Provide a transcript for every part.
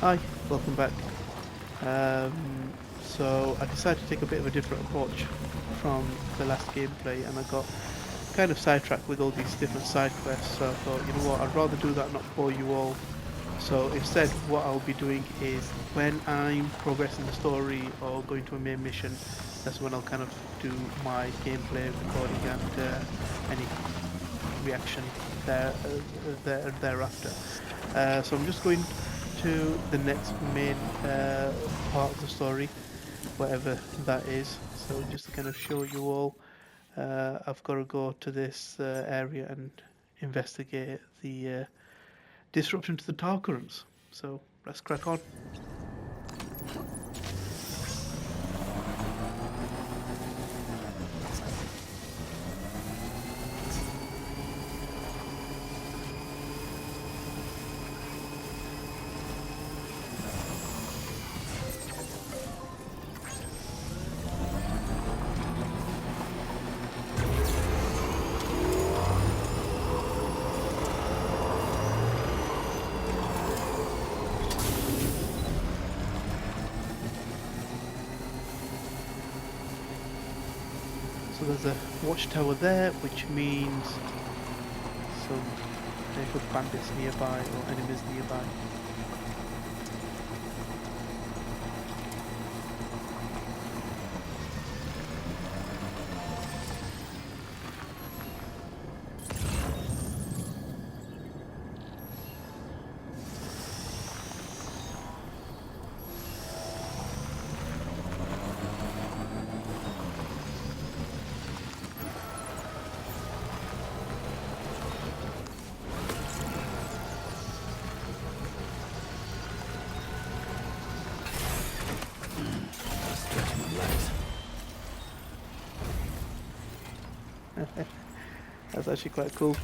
Hi, welcome back. So I decided to take a bit of a different approach from the last gameplay, and I got kind of sidetracked with all these different side quests. So I thought, you know what, I'd rather do that, and not bore you all. So instead, what I'll be doing is when I'm progressing the story or going to a main mission, that's when I'll kind of do my gameplay recording and any reaction thereafter. So I'm just going to the next main part of the story, whatever that is. So just to kind of show you all, I've got to go to this area and investigate the disruption to the tower currents. So let's crack on. So there's a watchtower there, which means some potential bandits nearby or enemies nearby. Stretch my legs. That's actually quite cool.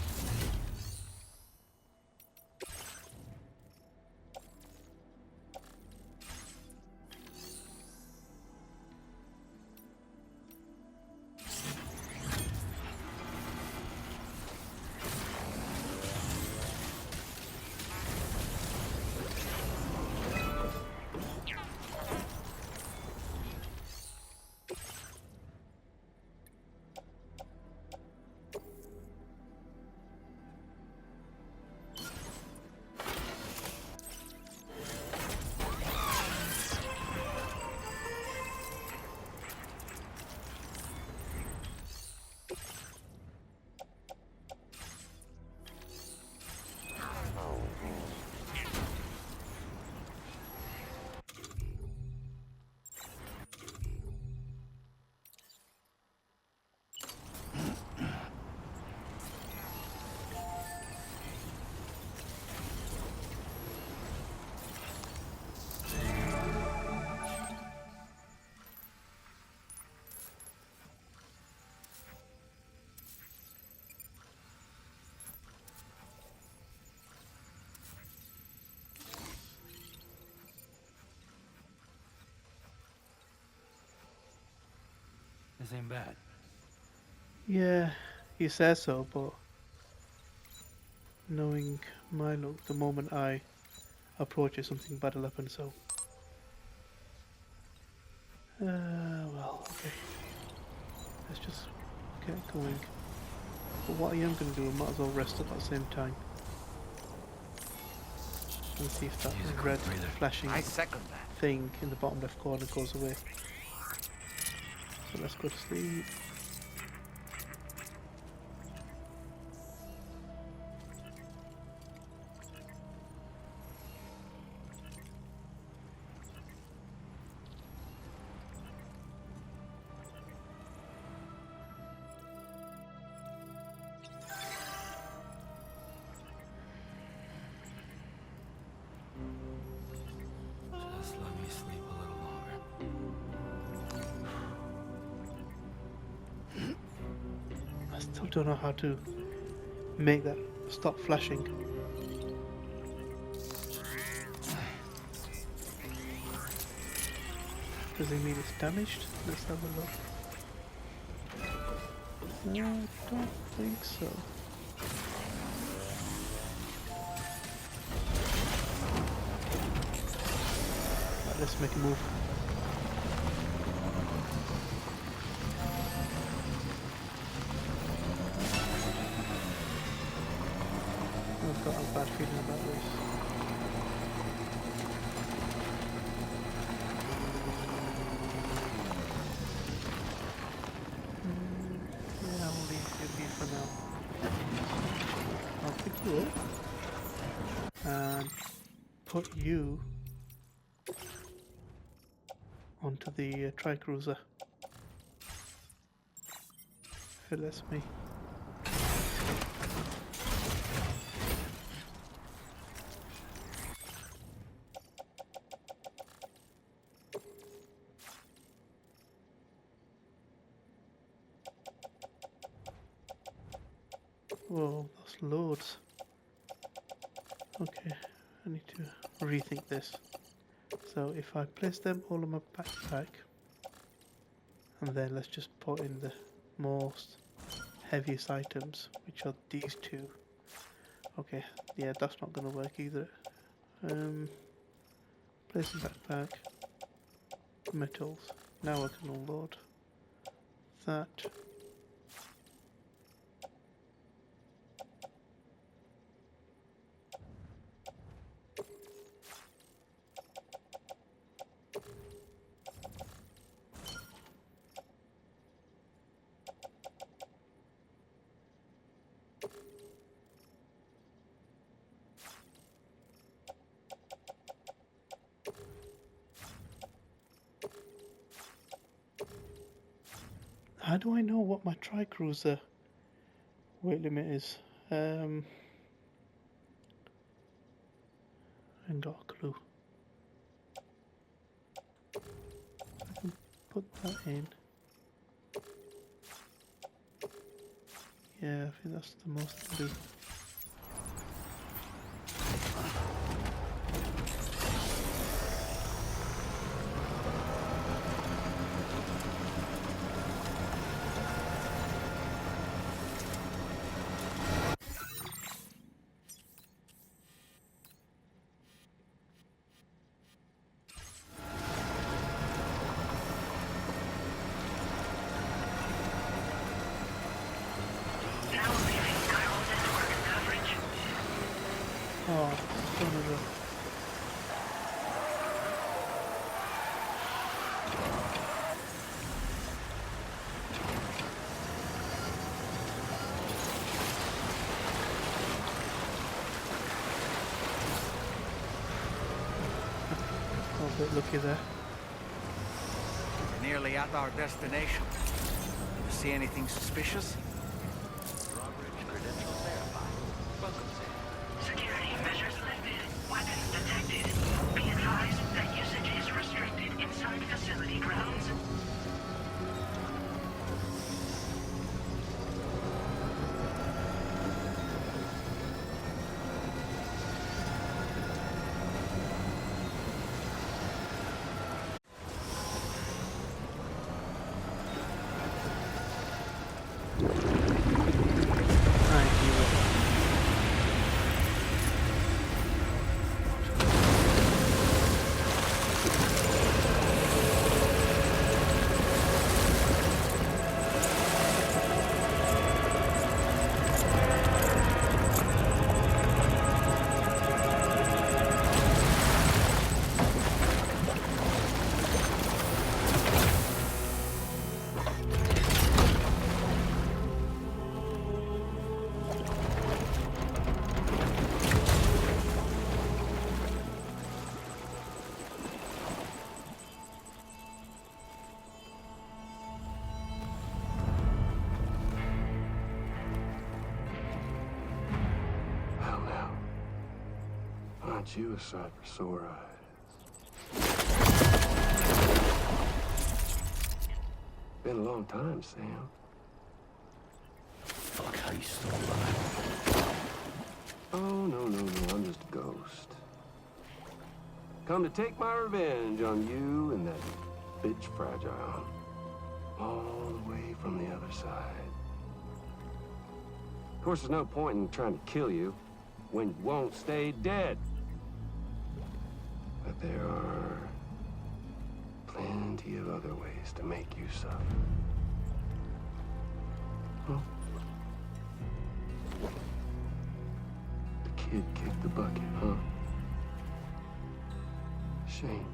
This ain't bad. Yeah, he says so, but knowing my luck, the moment I approach it, something bad will happen. So, well, okay, let's just get going. But what I am going to do, I might as well rest at the same time and see if that Use a quick red breather. flashing I second that. thing in the bottom left corner goes away. So let's go to sleep. Just let me sleep a little longer. I still don't know how to make that stop flashing. Does it mean it's damaged? Let's have a look. No, I don't think so. Right, let's make a move. I've got a bad feeling about this. Yeah, I'll leave you be for now. I'll pick you up and put you onto the tri-cruiser. If it lets me. Whoa, that's loads. Okay, I need to rethink this. So if I place them all in my backpack, and then let's just put in the most heaviest items, which are these two. Okay, yeah, that's not going to work either. Place in backpack, metals. Now I can unload that. How do I know what my tri-cruiser weight limit is? I ain't got a clue. I can put that in. Yeah, I think that's the most I can do. Oh, son of a... A bit lucky there. We're nearly at our destination. You see anything suspicious? Drawbridge credentials verified. Welcome, sir. Security measures lifted. Weapons detected. Be advised that usage is restricted inside facility grounds. Aren't you a sight for sore eyes? Been a long time, Sam. Fuck, how you still alive? Oh, no, I'm just a ghost. Come to take my revenge on you and that bitch Fragile. All the way from the other side. Of course, there's no point in trying to kill you when you won't stay dead. But there are plenty of other ways to make you suffer. Huh? The kid kicked the bucket, huh? Shame.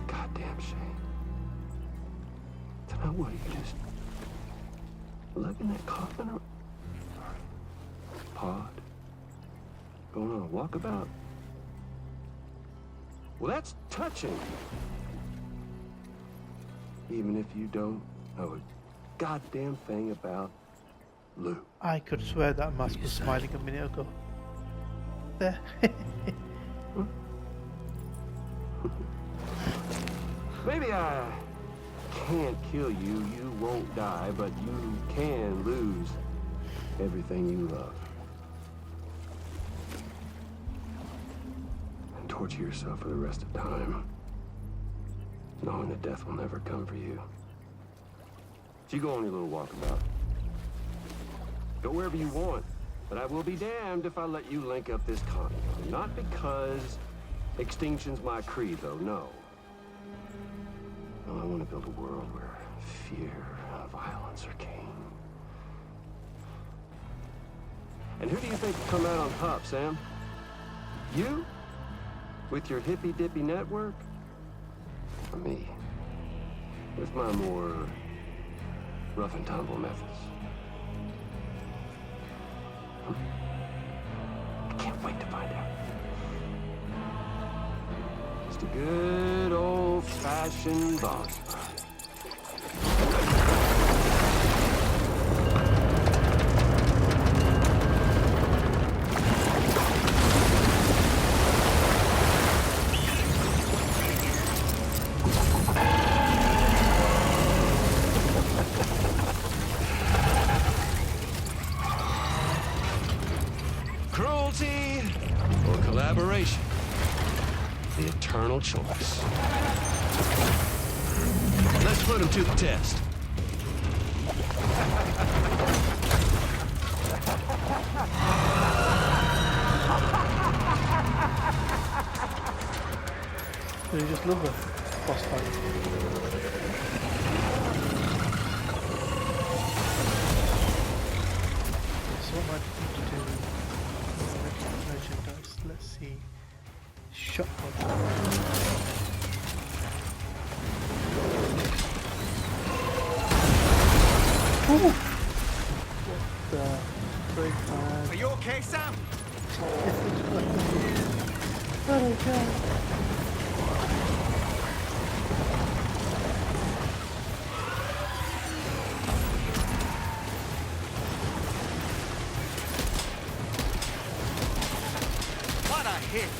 Goddamn shame. Now what, you just lugging that coffin or pod? Going on a walkabout? Well, that's touching. Even if you don't know a goddamn thing about Lou. I could swear that mask was smiling a minute ago. There. Maybe I can't kill you, you won't die, but you can lose everything you love. And torture yourself for the rest of time, knowing that death will never come for you. So you go on your little walkabout. Go wherever you want, but I will be damned if I let you link up this continent. Not because extinction's my creed, though, no. No, I want to build a world where fear and violence are king. And who do you think will come out on top, Sam? You? With your hippy-dippy network? Or me? With my more rough and tumble methods? I can't wait to find out. Just a good old-fashioned boss fight. Cruelty or collaboration? The eternal choice. Let's put him to the test. Do you just love the boss fight? So what might I need to do? Merchandise. Let's see. Shotgun. Ooh! What the break Are you okay, Sam? Okay. What a hit!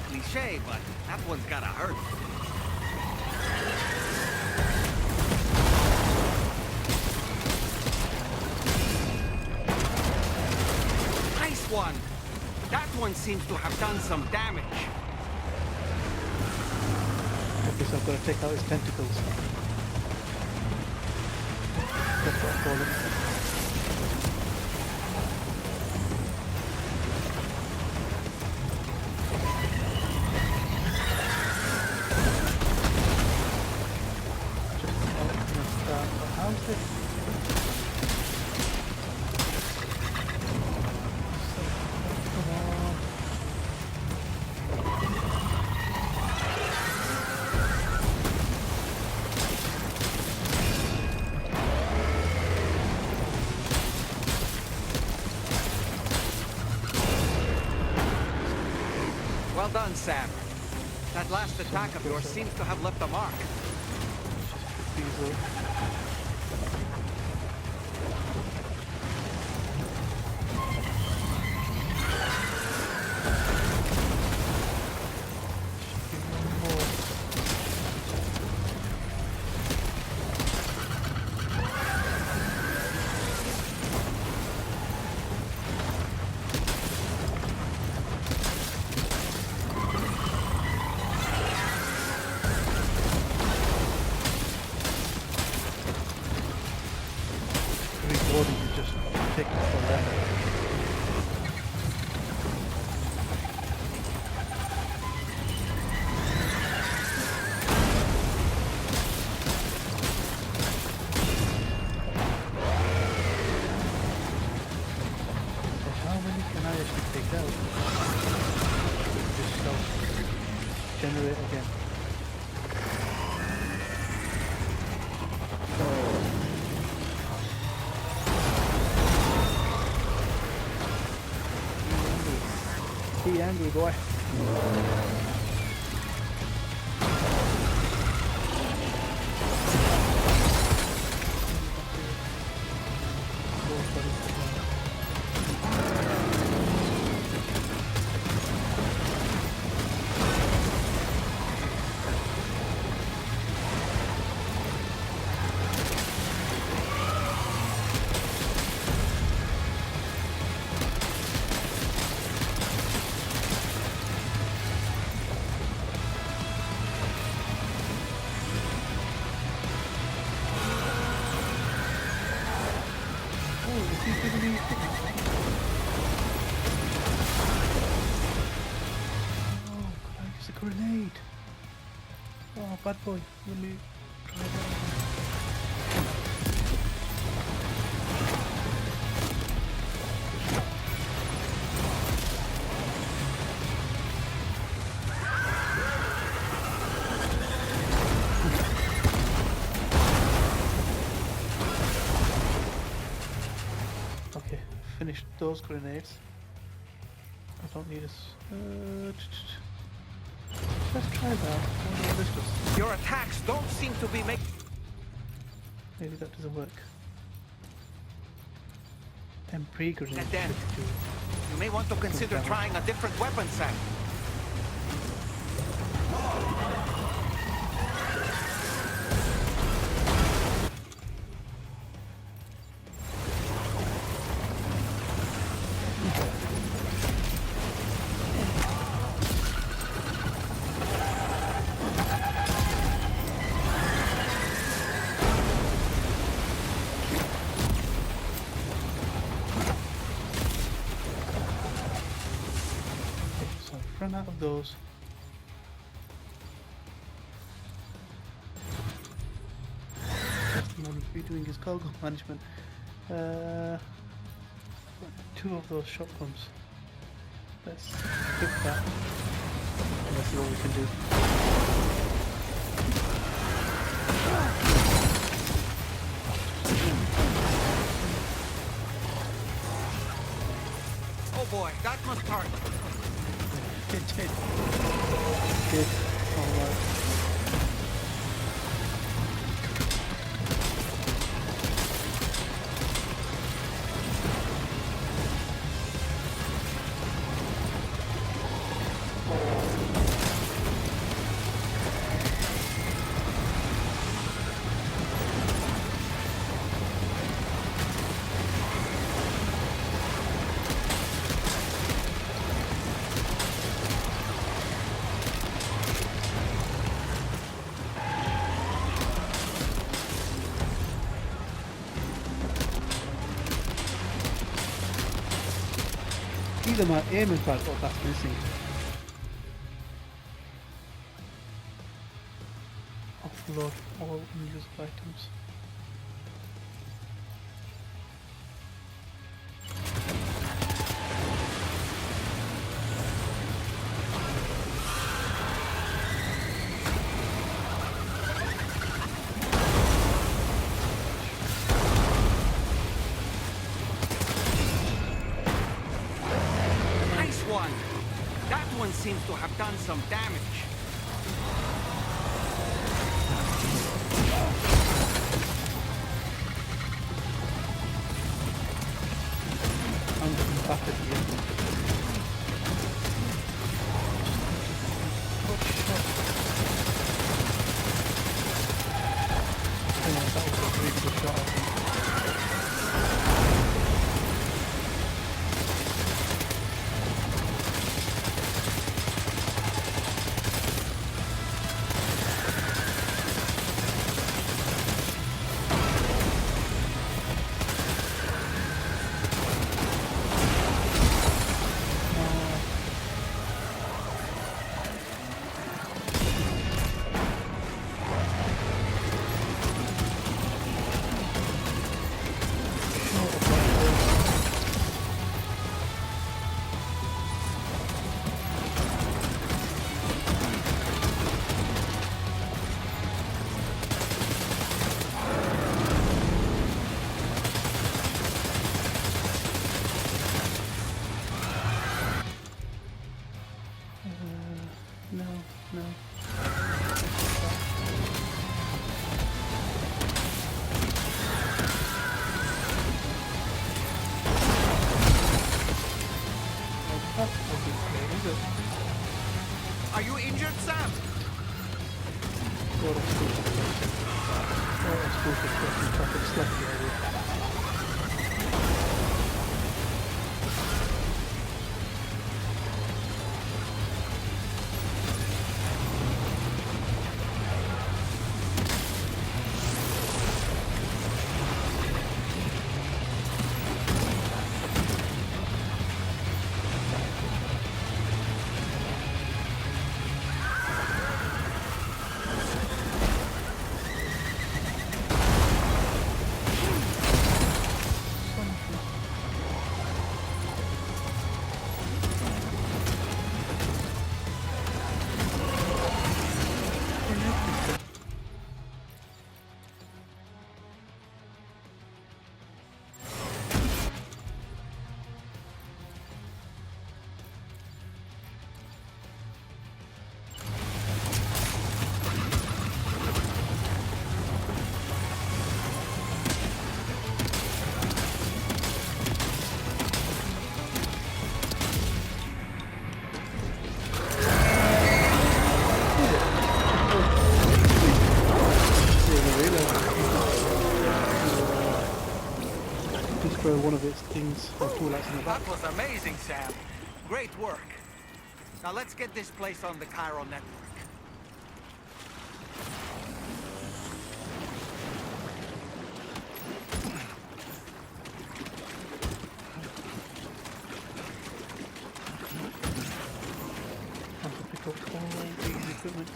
Cliche, but that one's gotta hurt. Nice one! That one seems to have done some damage. I guess I've got to take out his tentacles. That's what I call them. How's this? Come on. Well done, Sam. That last attack of yours seems to have left a mark. Diesel. generate again. Be angry, boy. Grenade! Oh, bad boy. Let me try that. Okay, finished those grenades. I don't need a... let's try that. Let's just... Your attacks don't seem to be making... Maybe that doesn't work. Them pre-grenades A dent. should do. You may want to consider damage. trying a different weapon set. So I've run out of those. Testing on redoing his cargo management. Two of those shotguns. Let's skip that. And let's see what we can do. Oh boy, that must hurt. It did. Good. Alright. Either my aim is bad or that's missing. Offload all unusable items. Nice one. That one seems to have done some damage. I'm coming back at you. Good shot. Oh, that was a really good shot, I think. No, no. That's not a good play, is it? Are you injured, Sam? Or a stupid question. Or a stupid question. Fucking slap you over. Destroy one of its things or tool in the back. That was amazing, Sam. Great work. Now let's get this place on the Chiral network. Have to pick up all these equipment.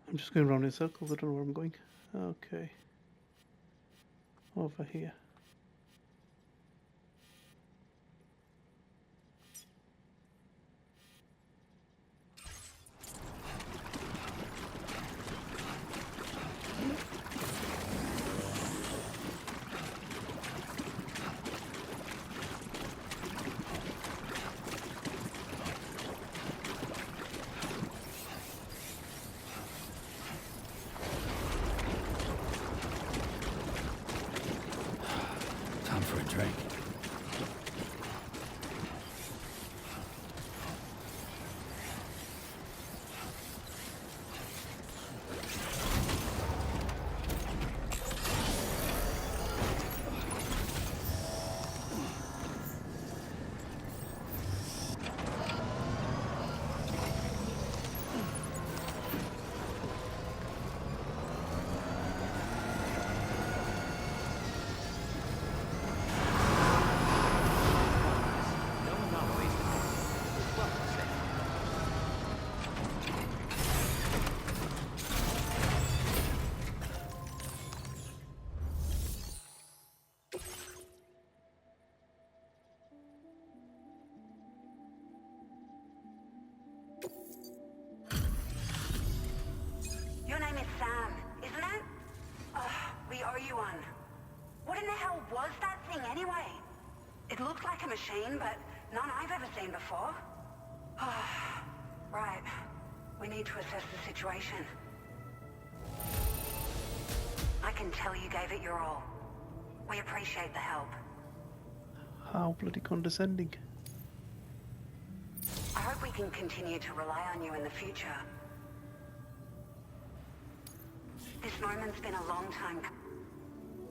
I'm just going around in circles, I don't know where I'm going. Okay. Over here. Time for a drink. Your name is Sam, isn't it? We owe you one. What in the hell was that thing anyway? It looked like a machine, but none I've ever seen before. Right. We need to assess the situation. I can tell you gave it your all. We appreciate the help. How bloody condescending. I hope we can continue to rely on you in the future. This moment's been a long time.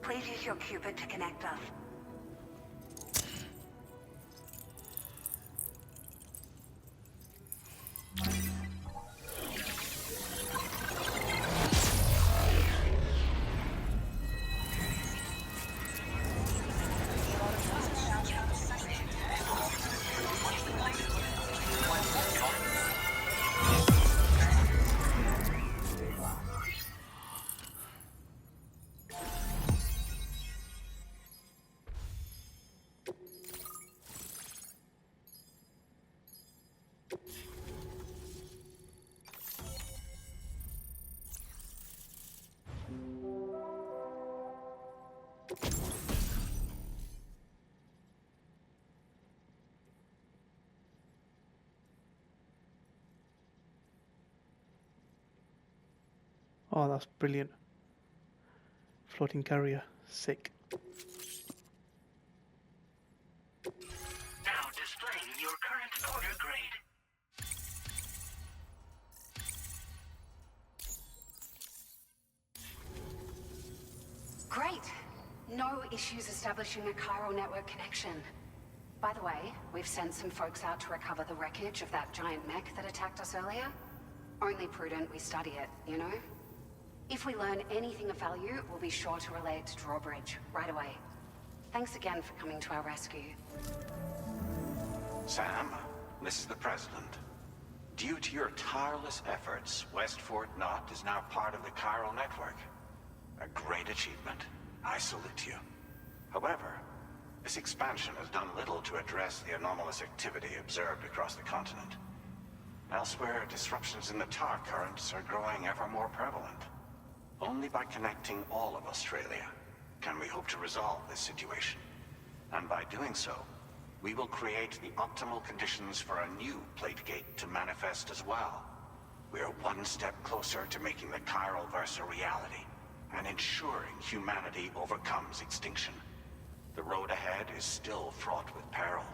Please use your Cupid to connect us. Oh, that's brilliant. Floating carrier. Sick. Now displaying your current order grade. Great. No issues establishing a chiral network connection. By the way, we've sent some folks out to recover the wreckage of that giant mech that attacked us earlier. Only prudent we study it, you know? If we learn anything of value, we'll be sure to relay it to Drawbridge right away. Thanks again for coming to our rescue. Sam, this is the President. Due to your tireless efforts, West Fort Knot is now part of the chiral network. A great achievement. I salute you. However, this expansion has done little to address the anomalous activity observed across the continent. Elsewhere, disruptions in the tar currents are growing ever more prevalent. Only by connecting all of Australia can we hope to resolve this situation. And by doing so, we will create the optimal conditions for a new Plategate to manifest as well. We are one step closer to making the chiral verse a reality, and ensuring humanity overcomes extinction. The road ahead is still fraught with peril,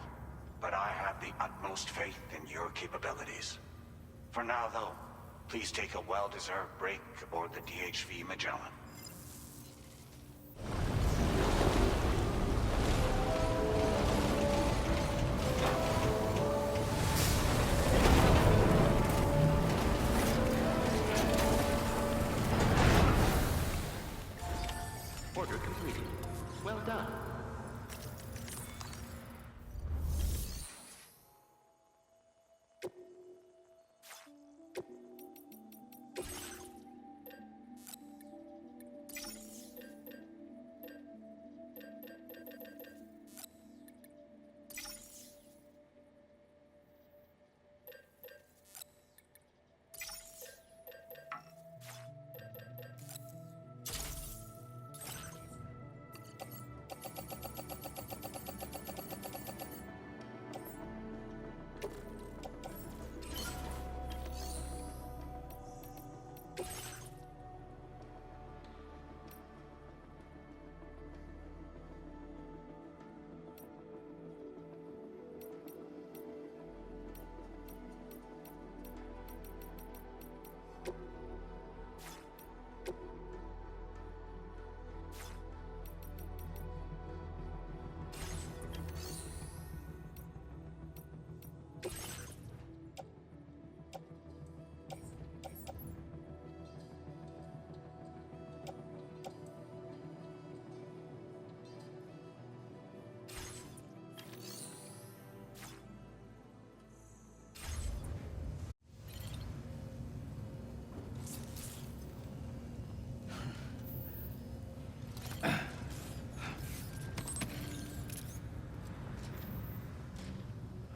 but I have the utmost faith in your capabilities. For now, though, please take a well-deserved break aboard the DHV Magellan. Order completed. Well done.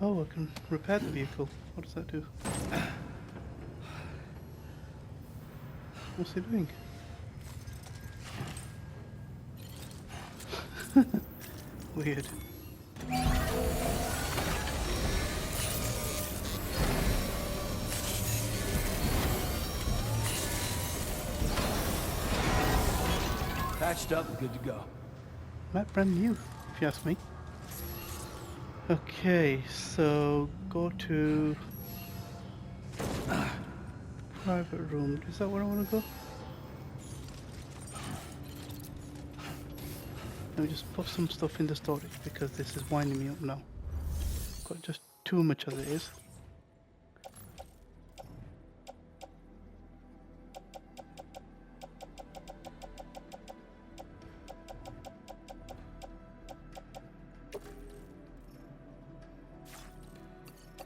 Oh, I can repair the vehicle. What does that do? What's he doing? Weird. Patched up and good to go. Not brand new, if you ask me. Okay, so go to private room. Is that where I want to go? Let me just put some stuff in the storage because this is winding me up now. Got just too much as it is.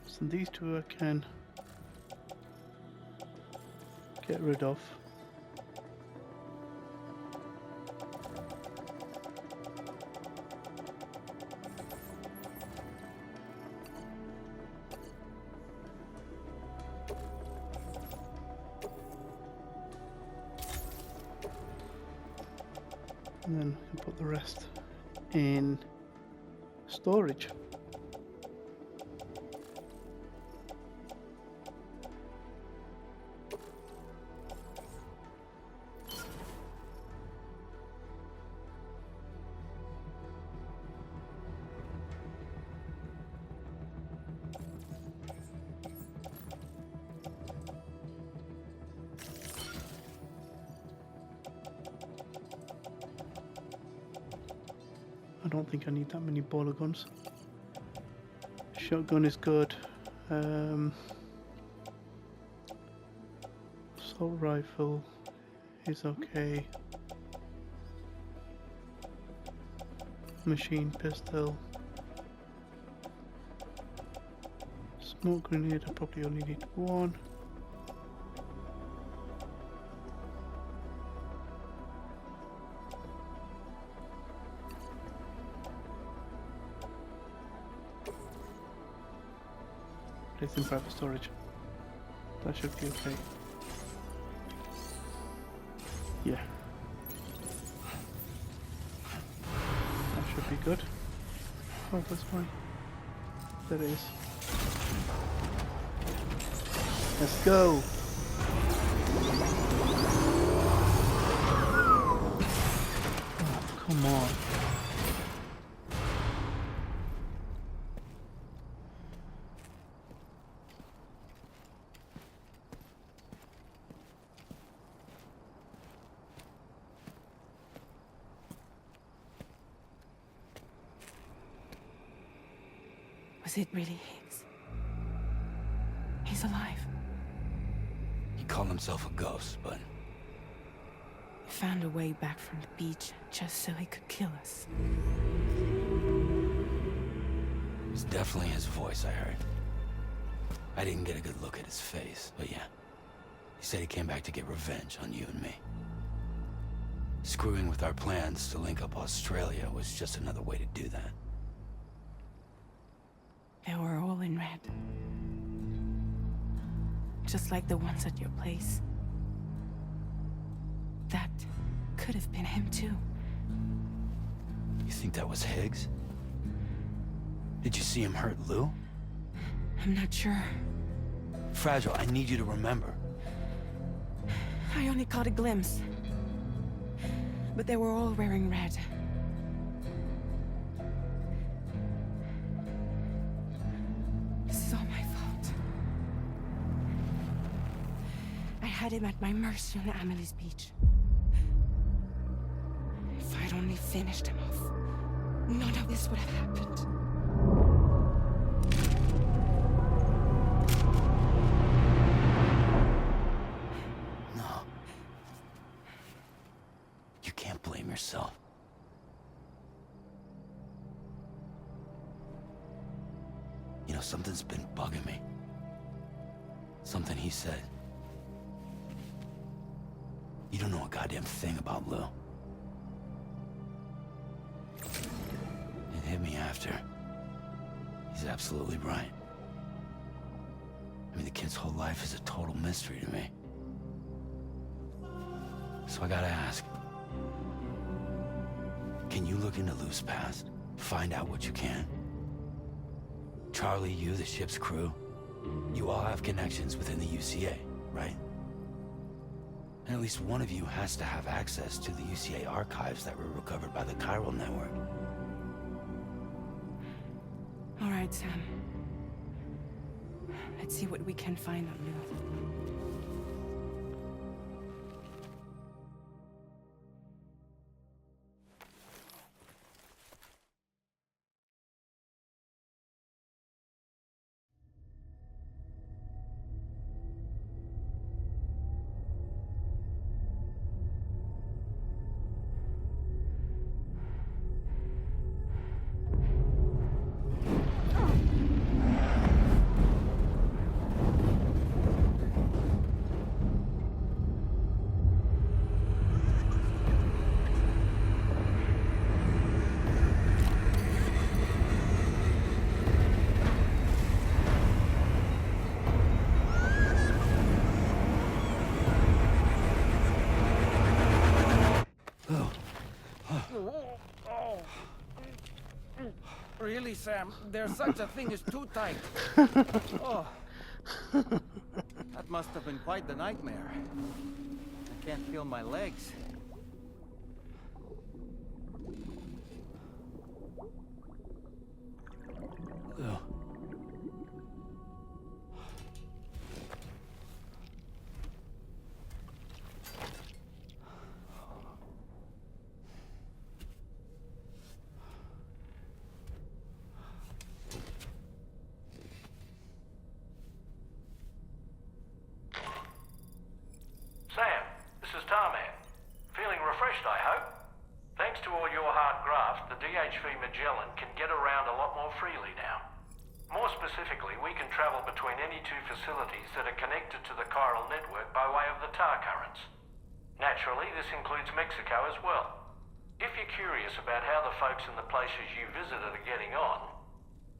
So these two I can get rid of. And then we can put the rest in storage. don't think I need that many baller guns. Shotgun is good. Assault rifle is okay. Machine pistol. Smoke grenade, I probably only need one. Place in private storage. That should be okay. Yeah. That should be good. Oh, that's fine. There it is. Let's go! Oh, come on. Was it really Higgs? He's alive. He called himself a ghost, but He found a way back from the beach just so he could kill us. it was definitely his voice I heard. I didn't get a good look at his face, but yeah. He said he came back to get revenge on you and me. Screwing with our plans to link up Australia was just another way to do that. They were all in red. Just like the ones at your place. That could have been him too. You think that was Higgs? Did you see him hurt Lou? I'm not sure. Fragile, I need you to remember. I only caught a glimpse. But they were all wearing red. This is all my fault. I had him at my mercy on Amelie's beach. If I'd only finished him off, none of this would have happened. No. You can't blame yourself. You know, something's been bugging me. Something he said. You don't know a goddamn thing about Lou. It hit me after. He's absolutely right. I mean, the kid's whole life is a total mystery to me. So I gotta ask. Can you look into Lou's past? Find out what you can? Charlie, you, the ship's crew, you all have connections within the UCA, right? And at least one of you has to have access to the UCA archives that were recovered by the Chiral Network. All right, Sam. Let's see what we can find on Lou. Really, Sam? There's such a thing as too tight. Oh. That must have been quite the nightmare. I can't feel my legs. Lou. Magellan can get around a lot more freely now. More specifically, we can travel between any two facilities that are connected to the chiral network by way of the tar currents. Naturally, this includes Mexico as well. If you're curious about how the folks in the places you visited are getting on,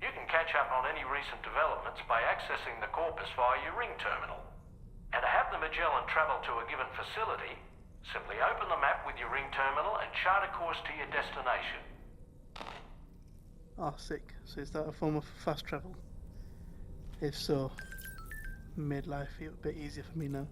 you can catch up on any recent developments by accessing the corpus via your ring terminal. And to have the Magellan travel to a given facility, simply open the map with your ring terminal and chart a course to your destination. Oh, sick. So is that a form of fast travel? If so, made life a bit easier for me now.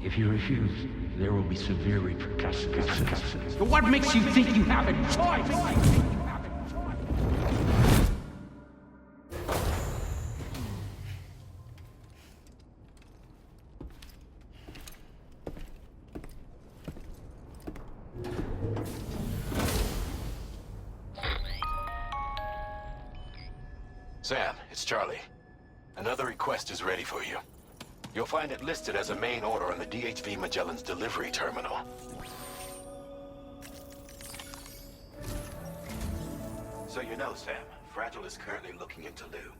If you refuse, there will be severe repercussions. But what makes you think you have a choice? Sam, it's Charlie. Another request is ready for you. You'll find it listed as a main order on the DHV Magellan's delivery terminal. So you know, Sam, Fragile is currently looking into Lou.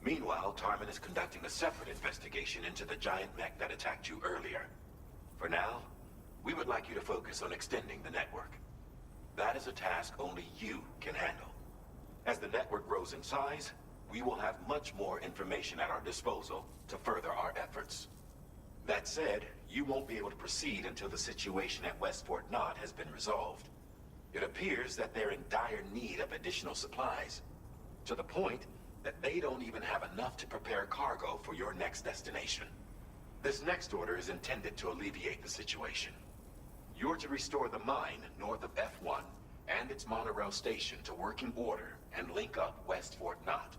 Meanwhile, Tarman is conducting a separate investigation into the giant mech that attacked you earlier. For now, we would like you to focus on extending the network. That is a task only you can handle. As the network grows in size, we will have much more information at our disposal to further our efforts. That said, you won't be able to proceed until the situation at West Fort Knott has been resolved. It appears that they're in dire need of additional supplies, to the point that they don't even have enough to prepare cargo for your next destination. This next order is intended to alleviate the situation. You're to restore the mine north of F1 and its monorail station to working order and link up West Fort Knott.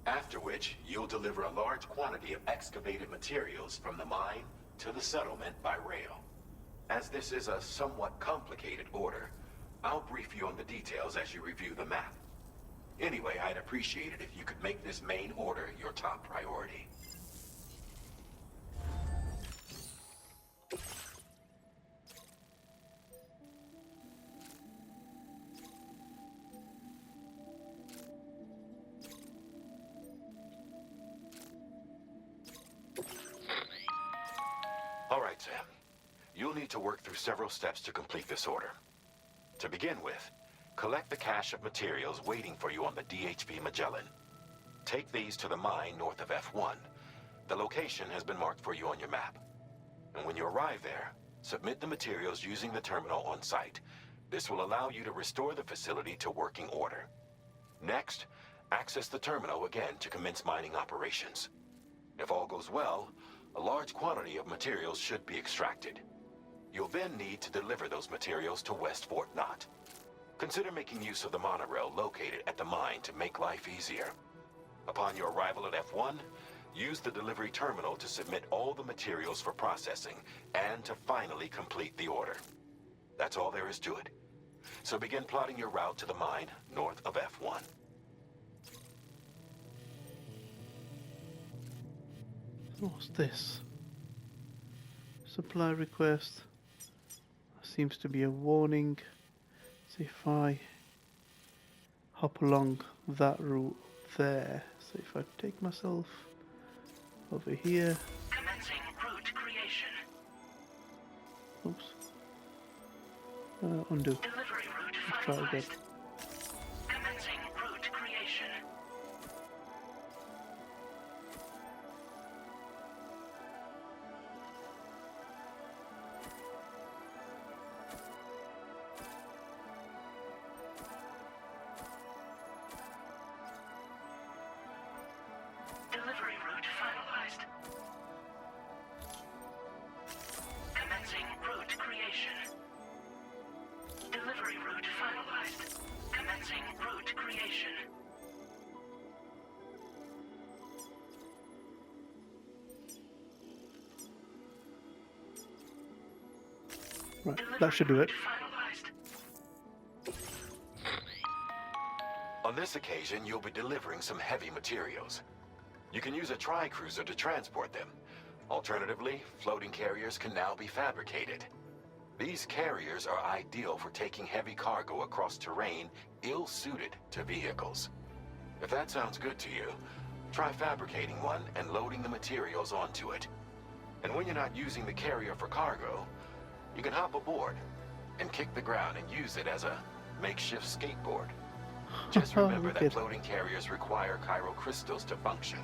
After which, you'll deliver a large quantity of excavated materials from the mine to the settlement by rail. As this is a somewhat complicated order, I'll brief you on the details as you review the map. Anyway, I'd appreciate it if you could make this main order your top priority. All right, Sam. You'll need to work through several steps to complete this order. To begin with, collect the cache of materials waiting for you on the DHV Magellan. Take these to the mine north of F1. The location has been marked for you on your map. And when you arrive there, submit the materials using the terminal on site. This will allow you to restore the facility to working order. Next, access the terminal again to commence mining operations. If all goes well, a large quantity of materials should be extracted. You'll then need to deliver those materials to West Fort Knott. Consider making use of the monorail located at the mine to make life easier. Upon your arrival at F1, use the delivery terminal to submit all the materials for processing and to finally complete the order. That's all there is to it. So begin plotting your route to the mine north of F1. What's this? Supply request. Seems to be a warning. So if I hop along that route there, so if I take myself over here. Commencing route creation. Oops. Undo. Delivery route Let's try again. finalized. Commencing route creation. Delivery route finalized. Commencing route creation. Right, that should do it. On this occasion, you'll be delivering some heavy materials. You can use a tri-cruiser to transport them. Alternatively, floating carriers can now be fabricated. These carriers are ideal for taking heavy cargo across terrain ill-suited to vehicles. If that sounds good to you, try fabricating one and loading the materials onto it. And when you're not using the carrier for cargo, you can hop aboard and kick the ground and use it as a makeshift skateboard. Just remember that floating carriers require chiral crystals to function,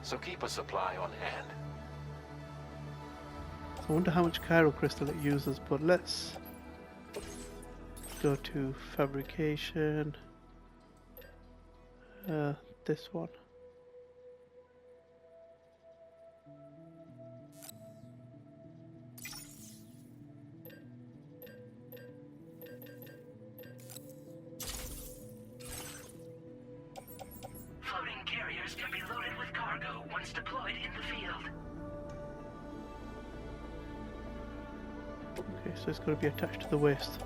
so keep a supply on hand. I wonder how much chiral crystal it uses, but let's go to fabrication. This one. Floating carriers can be loaded with cargo once deployed in the field. Okay, so it's got to be attached to the waist.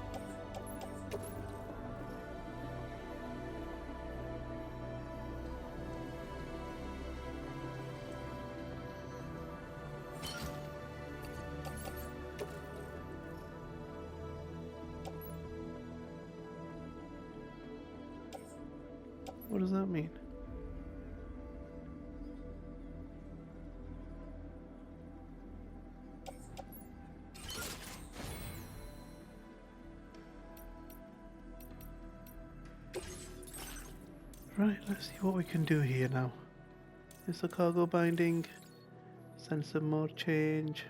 What does that mean? Right, let's see what we can do here now. Is the cargo binding? Sensor mode change.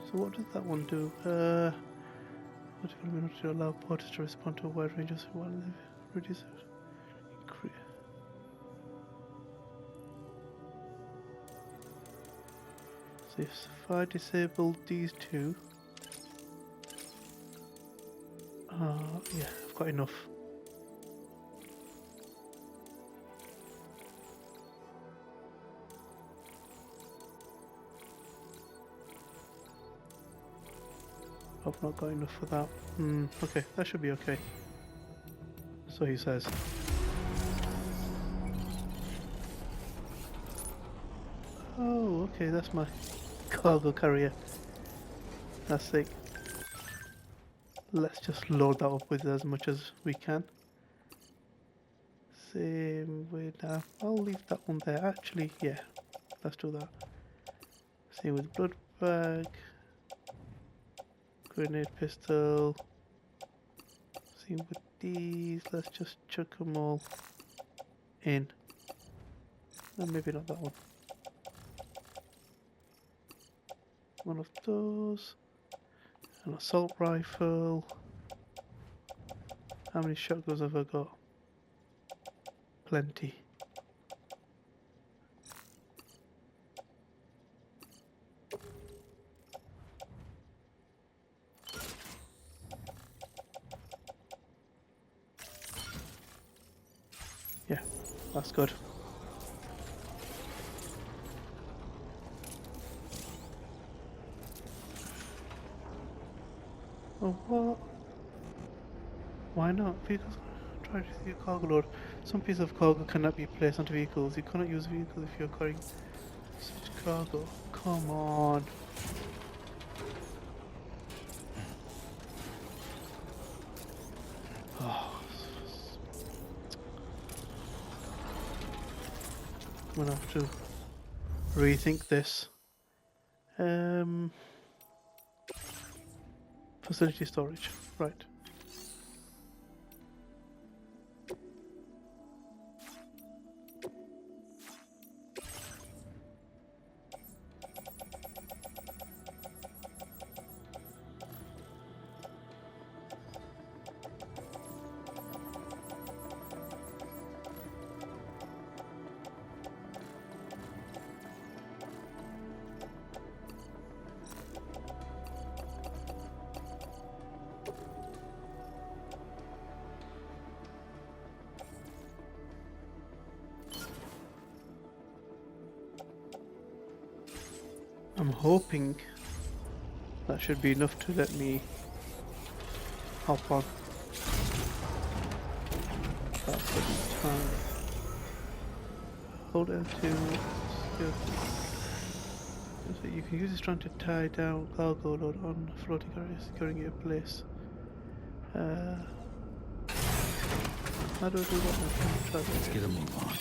So what does that one do? What if we want to allow porters to respond to a wide range of reduce so if I disable these two, yeah, I've got enough. I've not got enough for that. Okay, that should be okay. So he says. Oh, okay, that's my cargo carrier. That's sick. Let's just load that up with as much as we can. Same with that. I'll leave that one there. Actually, yeah, let's do that. Same with blood bag. Grenade pistol. Same with these. Let's just chuck them all in. And maybe not that one. One of those. An assault rifle. How many shotguns have I got? Plenty. Yeah, that's good. Oh, what? Why not? Vehicles try to see a cargo load. Some piece of cargo cannot be placed onto vehicles. You cannot use vehicles if you're carrying such cargo. Come on. Oh. I'm gonna have to rethink this. Facility storage, right. I'm hoping that should be enough to let me hop on. That's the time. Hold L2. So you can use this strand to tie down cargo load on floating carrier, securing it in place. How do I do that? Let's get a move on.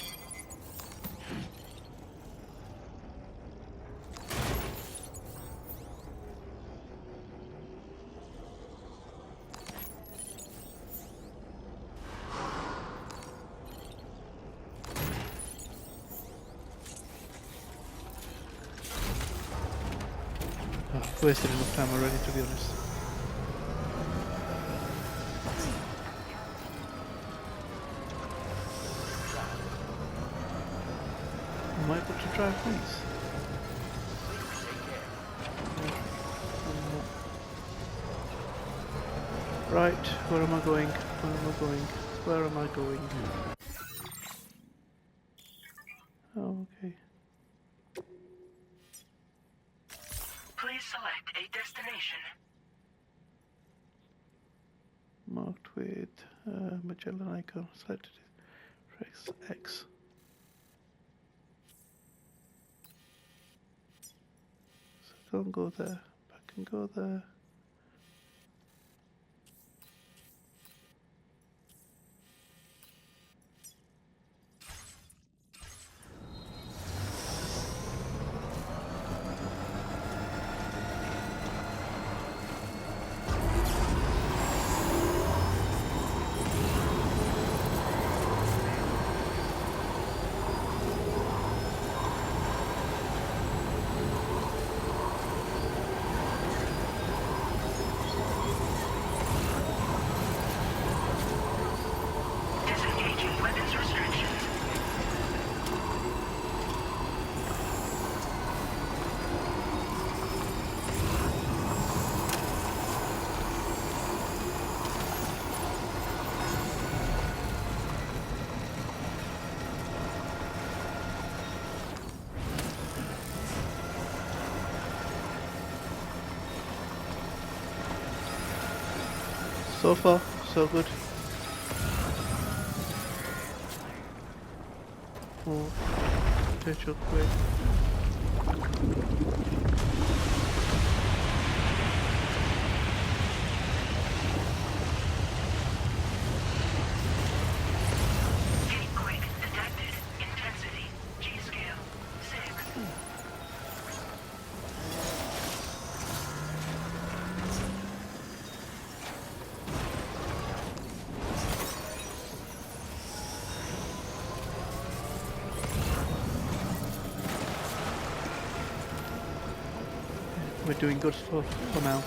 I've wasted enough time already, to be honest. Am I able to drive these? Right, where am I going? Where am I going? Where am I going? Oh, okay. Please select a destination. Marked with Magellan icon. Selected. Press X. So don't go there. I can go there. Disengaging weapons restrictions. So far, so good. Oh, potential quick. Gate quick detected. Intensity. G-scale. 6. We're doing good for now.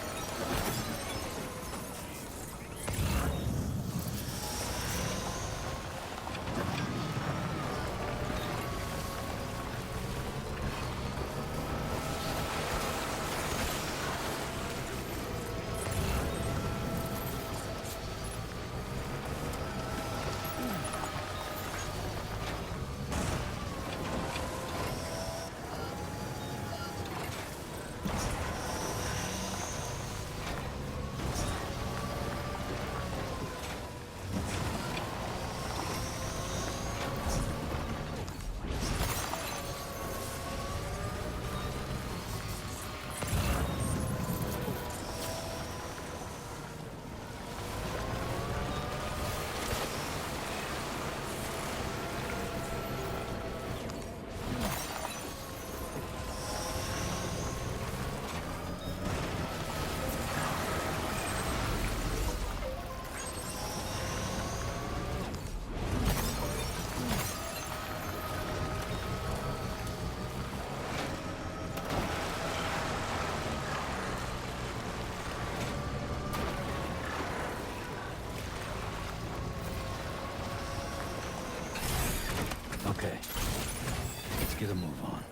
Okay. Let's get a move on.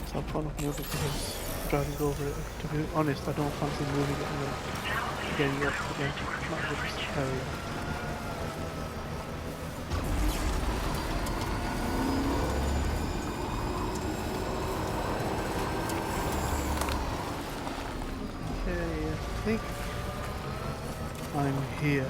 So I'm kind of moving because driving over it. To be honest, I don't fancy moving it and then getting up again. Not with this area. think I'm here.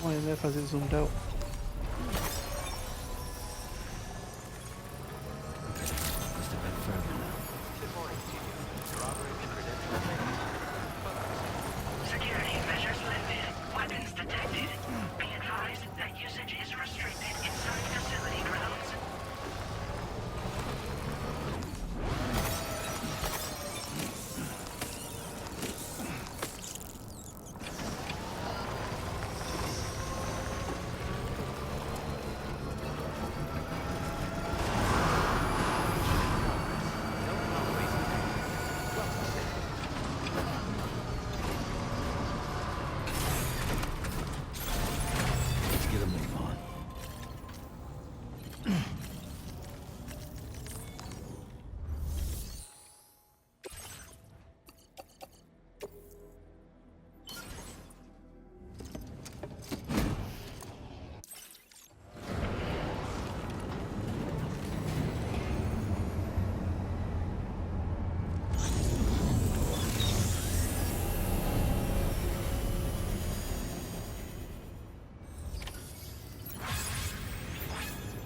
Why on earth has it zoomed out? Must have been further now. Security measures lifted. Weapons detected. Be advised that usage is restricted inside facility grounds. Let's get a move on.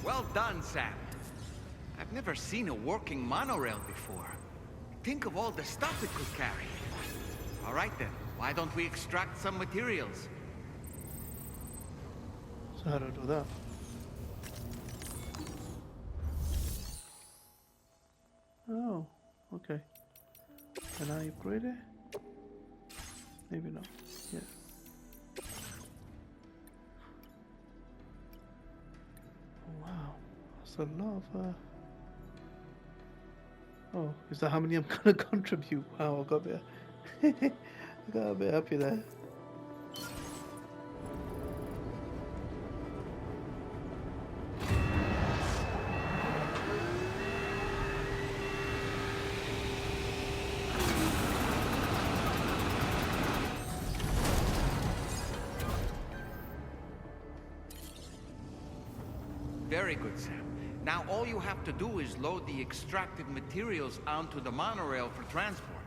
Well done, Sam. I've never seen a working monorail before. Think of all the stuff it could carry. All right then, why don't we extract some materials? So how do I do that? Oh, okay. Can I upgrade it? Maybe not. Yeah. Wow, that's a lot of. Oh, is that how many I'm gonna contribute? Wow, I got a bit. I got a bit happy there. Very good, Sam. Now all you have to do is load the extracted materials onto the monorail for transport.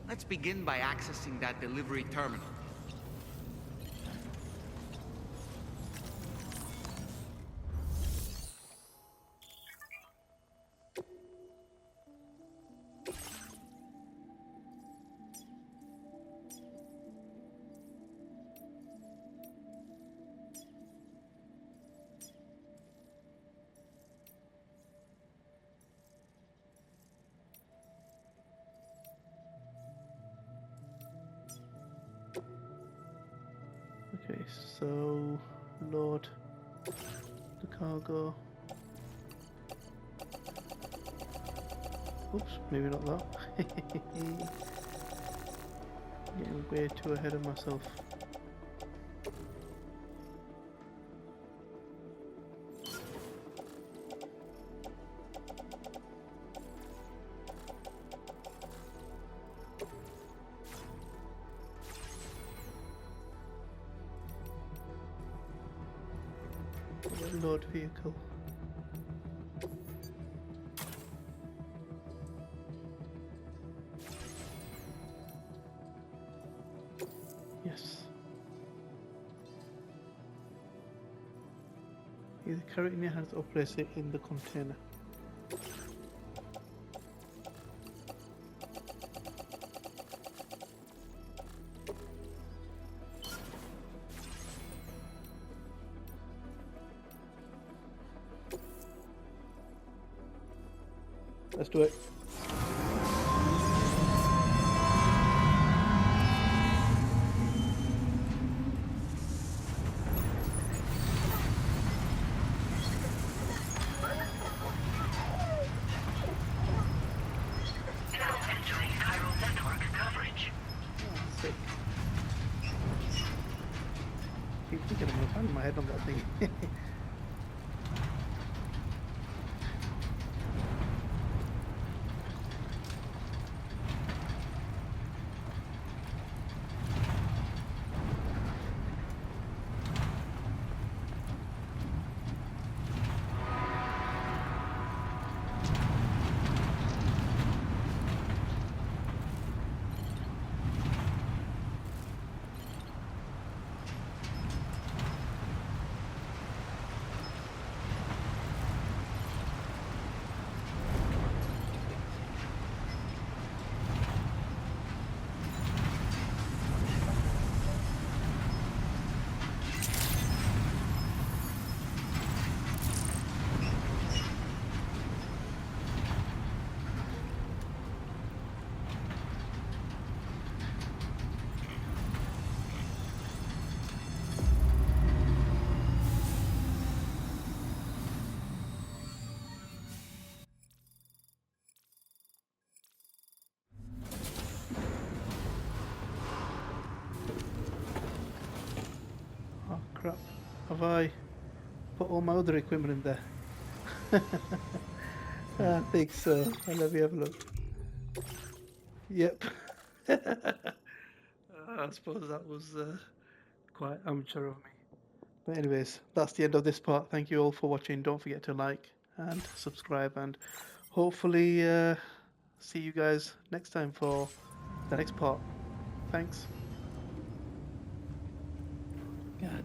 Let's begin by accessing that delivery terminal. Okay, so load the cargo. Oops, maybe not that. Getting way too ahead of myself. Load vehicle. Yes. Either carry it in your hands or place it in the container. Let's do it. Now entering chiral network coverage. Oh, sick. Keep thinking I'm gonna find my head on that thing. crap. Have I put all my other equipment in there? I think so. Let me have a look. Yep. I suppose that was quite amateur of me. But anyways, that's the end of this part. Thank you all for watching. Don't forget to like and subscribe, and hopefully see you guys next time for the next part. Thanks. God